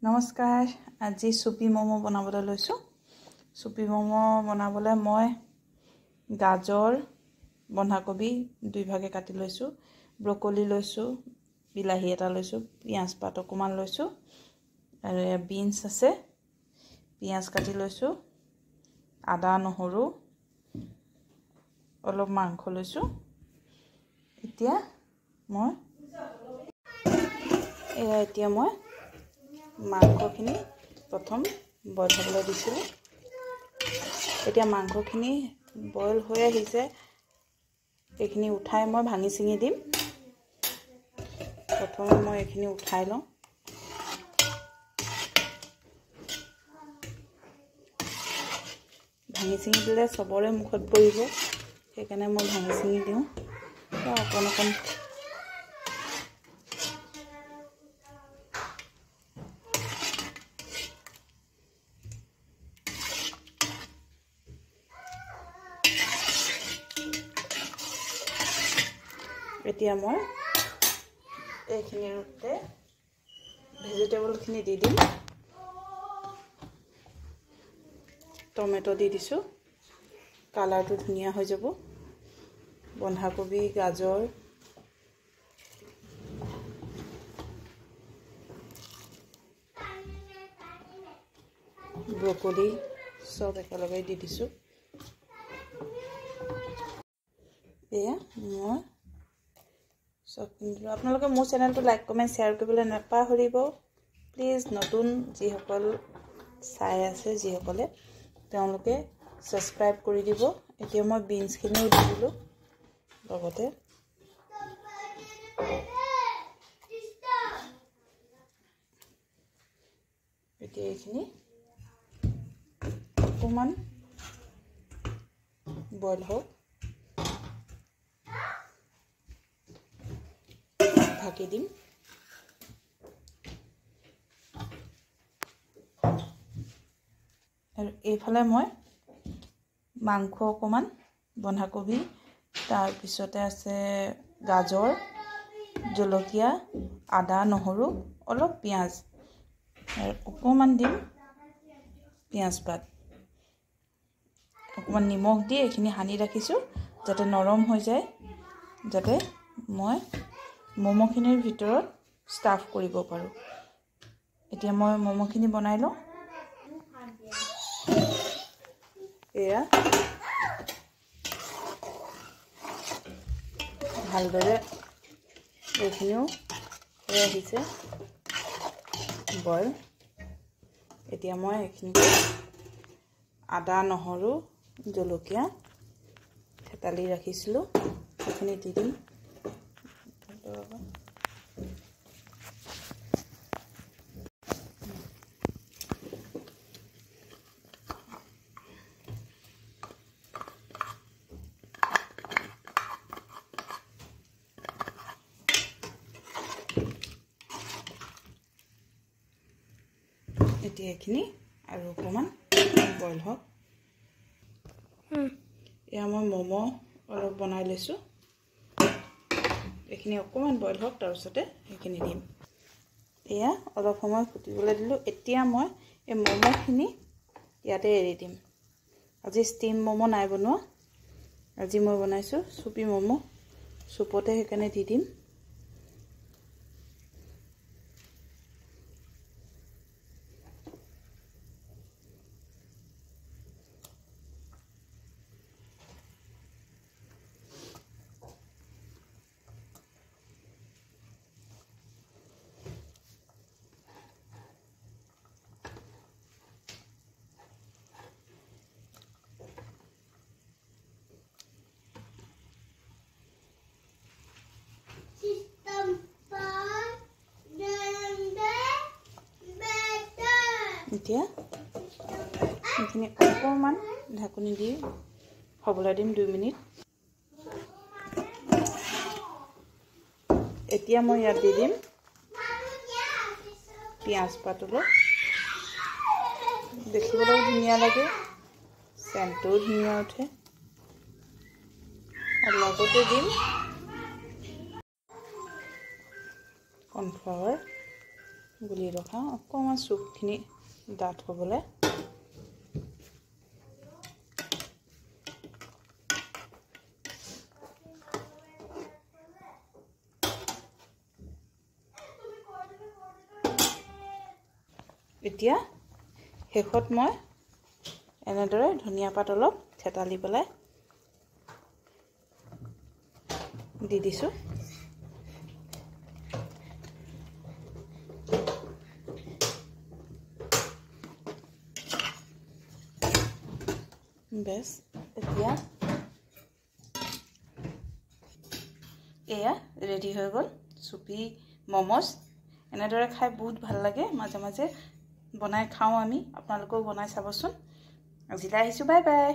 নমস্কাৰ আজি সুপি মমো বনাবলৈ লৈছো সুপি মমো বনাবলৈ মই গাজৰ বন্ধাকবি দুই ভাগে কাটি লৈছো ব্ৰকলি লৈছো বিলাহী এটা লৈছো পিয়াজ পাত অকমান লৈছো আৰু বিনছ আছে পিয়াজ কাটি লৈছো আদা নহৰু অলপ মাংস লৈছো এতিয়া মই মাংসখিনি প্ৰথম বইল হ'বলৈ দিছিলোঁ এতিয়া মাংসখিনি বইল হৈ আহিছে এইখিনি উঠাই মই ভাঙি চিঙি দিম প্ৰথমে মই এইখিনি উঠাই লওঁ ভাঙি চিঙি দিলে সবৰে মুখত পৰিব সেইকাৰণে মই ভাঙি চিঙি দিওঁ অকণ অকণ এতিয়া মই এইখিনিতে ভেজিটেবলখিনি দি দিম টমেটো দি দিছো কালাৰটো ধুনীয়া হৈ যাব বন্ধাকবি গাজৰ ব্ৰকলি সব একেলগে দি দিছো এয়া মই আপোনালোকে মোৰ চেনেলটো লাইক কমেন্ট শেয়াৰ কৰিবলৈ নাপাহৰিব প্লিজ নতুন যিসকল চাই আছে যিসকলে তেওঁলোকে সাবস্ক্ৰাইব কৰি দিব এতিয়া মই বিনছখিনিও দি দিলোঁ লগতে এতিয়া এইখিনি অকণমান বইল হওক ঢাকি দিম আৰু এইফালে মই মাংস অকমান বন্ধাকবি তাৰ পিছতে আছে গাজৰ জলকীয়া আদা নহৰু অলপ পিয়াজ আৰু অকমান দিম পিয়াজ পাত অকমান নিমখ দি এইখিনি হানি ৰাখিছো যাতে নৰম হৈ যায় যাতে মই মমোখিনিৰ ভিতৰত ষ্টাফ কৰিব পাৰো এতিয়া মই মমোখিনি বনাই লওঁ এয়া ভালদৰে এইখিনিও হৈ আহিছে বইল এতিয়া মই এইখিনি আদা নহৰু জলকীয়া থেতালি ৰাখিছিলোঁ এইখিনি দি দিম এতিয়া এইখিনি আৰু অকণমান বইল হওক এয়া মই মমো অলপ বনাই লৈছোঁ এইখিনি অকণমান বইল হওক তাৰপিছতে সেইখিনি দিম এয়া অলপ সময় ফুটিবলৈ দিলোঁ এতিয়া মই এই মমোখিনি ইয়াতে এৰি দিম আজি ষ্টিম মমো নাই বনোৱা আজি মই বনাইছোঁ সুপি মমো চুপতে সেইকাৰণে দি দিম এতিয়া এইখিনি অকণমান ঢাকনি দি হ'বলৈ দিম 2 মিনিট এতিয়া মই ইয়াত দি দিম পিয়াজ পাত অলপ দেখিবলৈও ধুনীয়া লাগে চেণ্টটোও ধুনীয়া উঠে আৰু লগতে দিম কৰ্ণফ্লাৱাৰ গুলি ৰখাওঁ অকণমান চুপখিনি ডাঠ হ'বলৈ। এতিয়া শেষত মই এনেদৰে ধনিয়া পাত অলপ থেতালি পেলাই দি দিছোঁ। বেছ এতিয়া এয়া ৰেডি হৈ গ'ল চুপি মমোজ। এনেদৰে খাই বহুত ভাল লাগে, মাজে মাজে বনাই খাওঁ আমি, আপোনালোকেও বনাই চাবচোন। আজিলৈ আহিছোঁ, বাই বাই।